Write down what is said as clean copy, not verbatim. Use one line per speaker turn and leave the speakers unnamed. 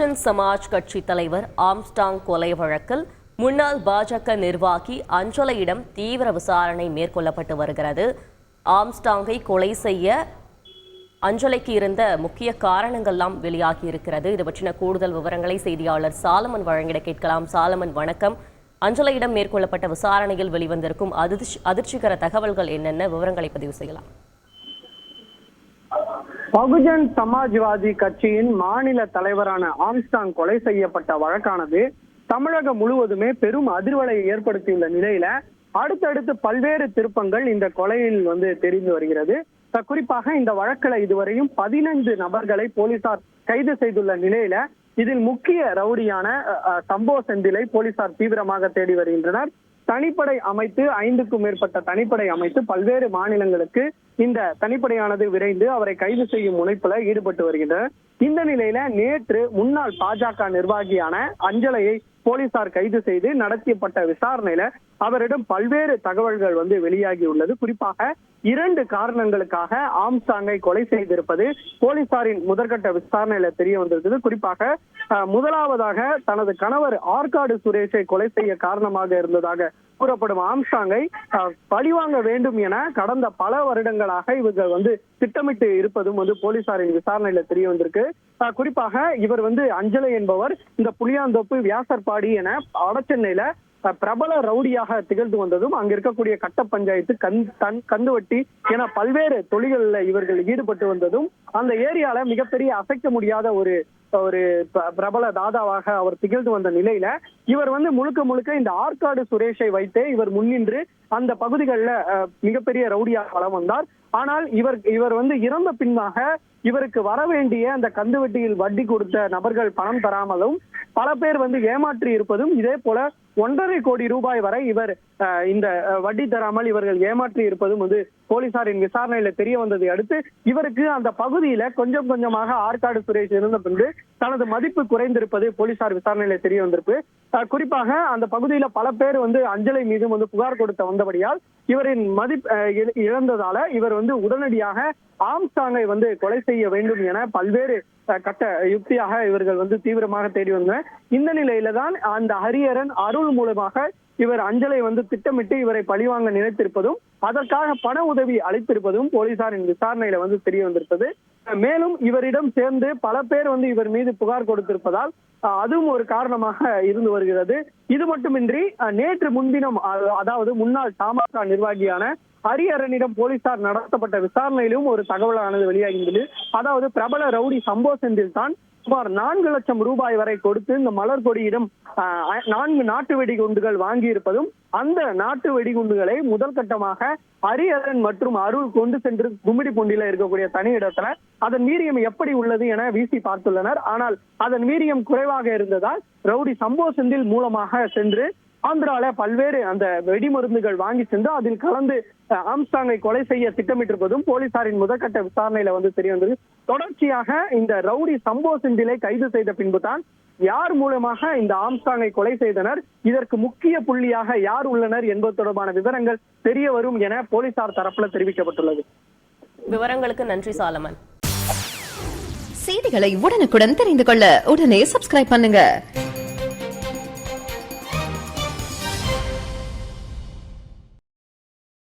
பகுஜன் சமாஜ் கட்சி தலைவர் ஆம்ஸ்டாங் கொலை வழக்கில் முன்னாள் பாஜக நிர்வாகி அஞ்சலையிடம் தீவிர விசாரணை மேற்கொள்ளப்பட்டு வருகிறது. ஆம்ஸ்டாங்கை கொலை செய்ய அஞ்சலைக்கு இருந்த முக்கிய காரணங்கள்லாம் வெளியாகி இருக்கிறது. இது பற்றின கூடுதல் விவரங்களை செய்தியாளர் சாலமன் வழங்கிட கேட்கலாம். சாலமன், வணக்கம். அஞ்சலையிடம் மேற்கொள்ளப்பட்ட விசாரணையில் வெளிவந்திருக்கும் அதிர்ச்சிகர தகவல்கள் என்னென்ன விவரங்களை பதிவு செய்யலாம்?
பகுஜன் சமாஜ்வாதி கட்சியின் மாநில தலைவரான ஆம்ஸ்டாங் கொலை செய்யப்பட்ட வழக்கானது தமிழகம் முழுவதுமே பெரும் அதிர்வலையை ஏற்படுத்தியுள்ள நிலையில அடுத்தடுத்து பல்வேறு திருப்பங்கள் இந்த கொலையில் தெரிந்து வருகிறது. குறிப்பாக இந்த வழக்கில் இதுவரையும் 15 நபர்களை போலீசார் கைது செய்துள்ள நிலையில இதில் முக்கிய ரவுடியான சம்போ செந்திலை போலீசார் தீவிரமாக தேடி வருகின்றனர். தனிப்படை அமைத்து 5க்கும் மேற்பட்ட தனிப்படை அமைத்து பல்வேறு மாநிலங்களுக்கு இந்த தனிப்படையானது விரைந்து அவரை கைது செய்யும் முனைப்புல ஈடுபட்டு வருகின்றனர். இந்த நிலையில நேற்று முன்னாள் பாஜக நிர்வாகியான அஞ்சலையை போலீசார் கைது செய்து நடத்தப்பட்ட விசாரணையில அவரிடம் பல்வேறு தகவல்கள் வெளியாகி உள்ளது. குறிப்பாக 2 காரணங்களுக்காக ஆம்ஸ்டாங்கை கொலை செய்திருப்பது போலீசாரின் முதற்கட்ட விசாரணையில தெரிய வந்திருக்குது. குறிப்பாக முதலாவதாக தனது கணவர் ஆற்காடு சுரேஷை கொலை செய்ய காரணமாக இருந்ததாக கூறப்படும் ஆம்ஸ்டாங்கை பழிவாங்க வேண்டும் என கடந்த பல வருடங்களாக இவர்கள் திட்டமிட்டு இருப்பதும் போலீசாரின் விசாரணையில தெரிய வந்திருக்கு. குறிப்பாக இவர் அஞ்சலை என்பவர் இந்த புளியாந்தோப்பு வியாசர்பாடி என வடசென்னையில பிரபல ரவுடியாக திகழ்ந்து வந்ததும் அங்க இருக்கக்கூடிய கட்ட பஞ்சாயத்து கந்துவட்டி என பல்வேறு தொழில்களில் இவர்கள் ஈடுபட்டு வந்ததும் அந்த ஏரியால மிகப்பெரிய அசைக்க முடியாத ஒரு பிரபல தாதாவாக அவர் திகழ்ந்து வந்த நிலையில இவர் முழுக்க இந்த ஆற்காடு சுரேஷை வைத்தே இவர் முன்னின்று அந்த பகுதிகளில் மிகப்பெரிய ரவுடியாக வலம் வந்தார். ஆனால் இவர் இறந்த பின்னாக இவருக்கு வர வேண்டிய அந்த கந்துவட்டியில் வட்டி கொடுத்த நபர்கள் பணம் தராமலும் பல பேர் ஏமாற்றி இருப்பதும் இதே போல 1.5 கோடி ரூபாய் வரை இவர் இந்த வட்டி தராமல் இவர்கள் ஏமாற்றி இருப்பதும் போலீசாரின் விசாரணையில தெரிய வந்ததை அடுத்து இவருக்கு அந்த பகுதியில கொஞ்சம் கொஞ்சமாக ஆற்காடு சுரேஷ் இருந்த பின்பு தனது மதிப்பு குறைந்திருப்பது போலீசார் விசாரணையில தெரிய வந்திருக்கு. குறிப்பாக அந்த பகுதியில பல பேர் அஞ்சலை மீதும் புகார் கொடுத்த வந்தபடியால் இவரின் மதிப்பு இழந்ததால இவர் உடனடியாக ஆம்ஸ்டாங்கை கொலை செய்ய வேண்டும் என பல்வேறு கட்ட யுக்தியாக இவர்கள் தீவிரமாக தேடி வந்தனர். இந்த நிலையில தான் அந்த ஹரிஹரன் அருள் மூலமாக இவர் அஞ்சலை திட்டமிட்டு இவரை பழிவாங்க நினைத்திருப்பதும் அதற்காக பண உதவி அளித்திருப்பதும் போலீசாரின் விசாரணையில தெரிய வந்திருப்பது. மேலும் இவரிடம் சேர்ந்து பல பேர் இவர் மீது புகார் கொடுத்திருப்பதால் அதுவும் ஒரு காரணமாக இருந்து வருகிறது. இது மட்டுமின்றி நேற்று முன்தினம் அதாவது முன்னாள் தமாக நிர்வாகியான ஹரிஹரனிடம் போலீசார் நடத்தப்பட்ட விசாரணையிலும் ஒரு தகவலானது வெளியாகின்றது. அதாவது பிரபல ரவுடி சம்போ செந்தில் தான் சுமார் 4 லட்சம் ரூபாய் வரை கொடுத்து இந்த மலர்கொடியிடம் 4 நாட்டு வெடிகுண்டுகள் வாங்கி இருப்பதும் அந்த நாட்டு வெடிகுண்டுகளை முதல் கட்டமாக ஹரிஹரன் மற்றும் அருள் கொண்டு சென்று கும்மிடிப்பூண்டியில இருக்கக்கூடிய தனி இடத்துல அதன் வீரியம் எப்படி உள்ளது என வீசி பார்த்துள்ளனர். ஆனால் அதன் வீரியம் குறைவாக இருந்ததால் ரவுடி சம்போ செந்தில் மூலமாக சென்று ஆந்திரால பல்வேறு அந்த வெடிமருந்துகள் வாங்கி சென்று அதில் கலந்து ஆம்ஸ்டாங்கை கொலை செய்ய திட்டமிட்டிருப்பதும் போலீசாரின் முதற்கட்ட விசாரணையில தெரிய வந்தது. தொடர்ச்சியாக இந்த ரவுடி சம்போ செந்திலை கைது செய்த பின்புதான் யார் மூலமாக இந்த ஆம்ஸ்டாங்கை கொலை செய்தனர், இதற்கு முக்கிய புள்ளியாக யார் உள்ளனர் என்பது தொடர்பான விவரங்கள் தெரிய வரும் என போலீசார் தரப்புல தெரிவிக்கப்பட்டுள்ளது.
விவரங்களுக்கு நன்றி சாலமன்.
செய்திகளை உடனுக்குடன் தெரிந்து கொள்ள உடனே சப்ஸ்கிரைப் பண்ணுங்க.